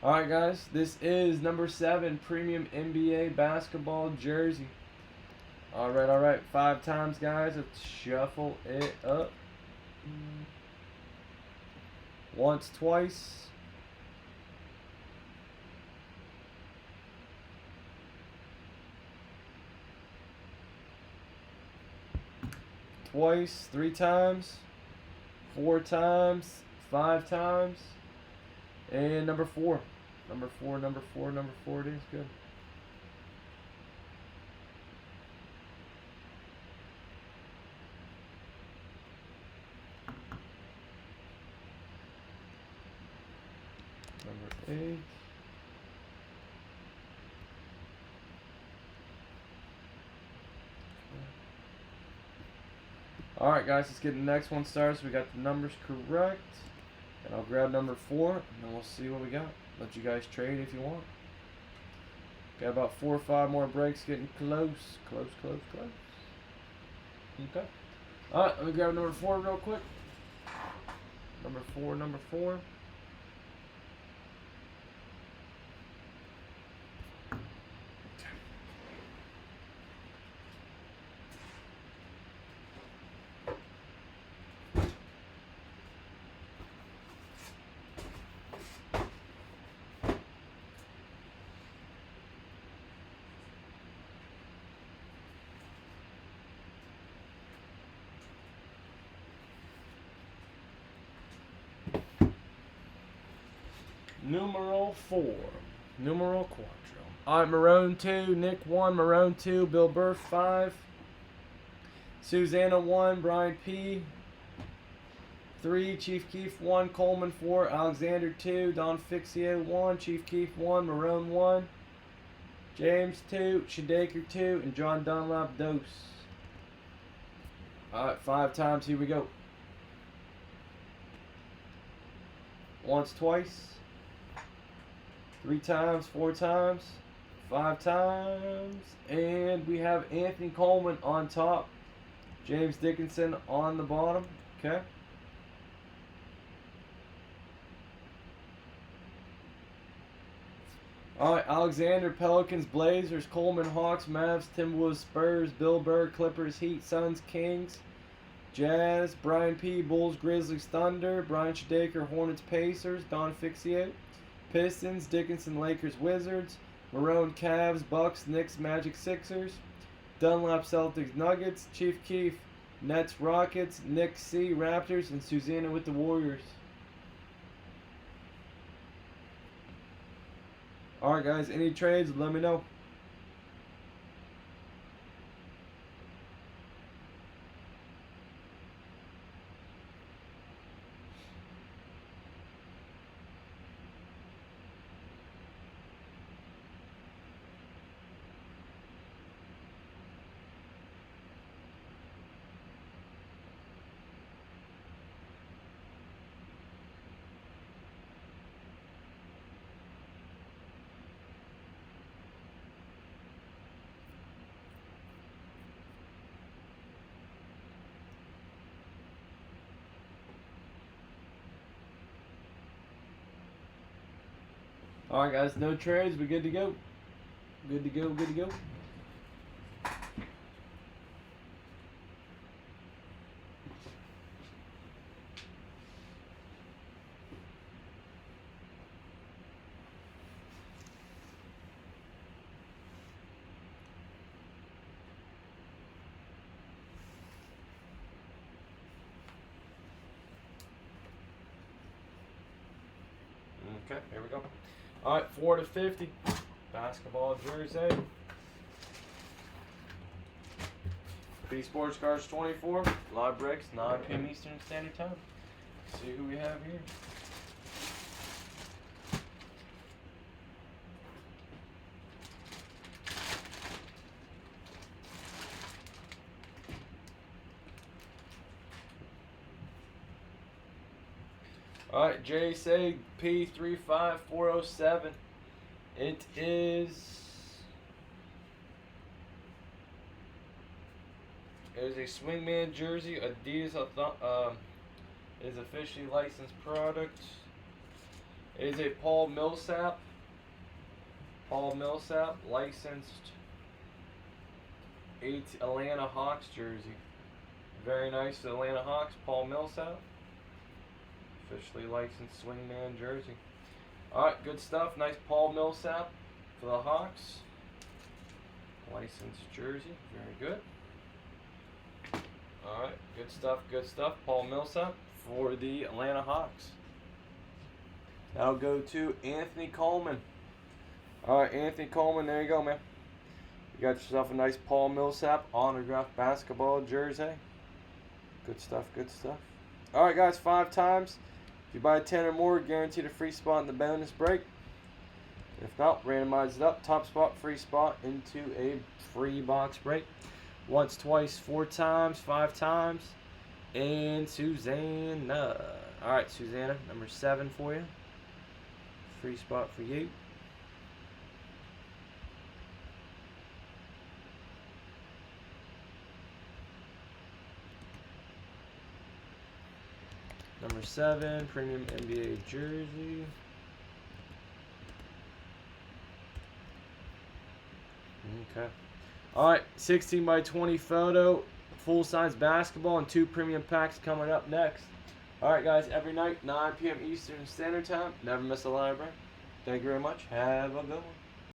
Alright guys, this is number 7 premium NBA basketball jersey. Alright. 5 times guys. Let's shuffle it up. Once, twice. Twice, 3 times. 4 times. 5 times. And number 4. Number 4 it is. Good. Number 8. Alright guys, let's get the next one started so we got the numbers correct. And I'll grab number 4 and then we'll see what we got. Let you guys trade if you want. Got about 4 or 5 more breaks, getting close. Okay. Alright, let me grab number 4 real quick. Number 4. Numero 4. Numero quattro. Alright, Maroon 2, Nick 1, Maroon 2, Bill Burr 5, Susanna 1, Brian P 3, Chief Keef 1, Coleman 4, Alexander 2, Don Fixio 1, Chief Keef 1, Maroon 1, James 2, Shadaker 2, and John Dunlap dose. Alright, 5 times, here we go. Once, twice. 3 times, 4 times, 5 times, and we have Anthony Coleman on top, James Dickinson on the bottom. Okay. Alright, Alexander, Pelicans, Blazers, Coleman, Hawks, Mavs, Timberwolves, Spurs, Bill Burr, Clippers, Heat, Suns, Kings, Jazz, Brian P, Bulls, Grizzlies, Thunder, Brian Shadaker, Hornets, Pacers, Don Fixio, Pistons, Dickinson, Lakers, Wizards, Maroon, Cavs, Bucks, Knicks, Magic, Sixers, Dunlap, Celtics, Nuggets, Chief Keef, Nets, Rockets, Nick C, Raptors, and Susanna with the Warriors. Alright guys, any trades, let me know. Alright guys, no trades, we're good to go. Good to go. Okay, here we go. Alright, 4 to 50. Basketball jersey. P-SPORTSCARDS24. Live breaks, 9 p.m. Eastern Standard Time. See who we have here. Alright, J Say P35407. It is a Swingman jersey. Adidas is officially licensed product. It is a Paul Millsap. Paul Millsap, licensed Atlanta Hawks jersey. Very nice Atlanta Hawks, Paul Millsap. Officially licensed swingman jersey. Alright, good stuff. Nice Paul Millsap for the Hawks. Licensed jersey. Very good. Alright, good stuff, good stuff. Paul Millsap for the Atlanta Hawks. Now go to Anthony Coleman. Alright, Anthony Coleman, there you go, man. You got yourself a nice Paul Millsap autographed basketball jersey. Good stuff, good stuff. Alright, guys, 5 times. If you buy 10 or more, guaranteed a free spot in the bonus break. If not, randomize it up. Top spot, free spot into a free box break. Once, twice, 4 times, 5 times. And Susanna. Alright, Susanna, number 7 for you. Free spot for you. Number 7, premium NBA jersey. Okay. Alright, 16 by 20 photo, full size basketball, and 2 premium packs coming up next. Alright, guys, every night, 9 p.m. Eastern Standard Time. Never miss a live break. Thank you very much. Have a good one.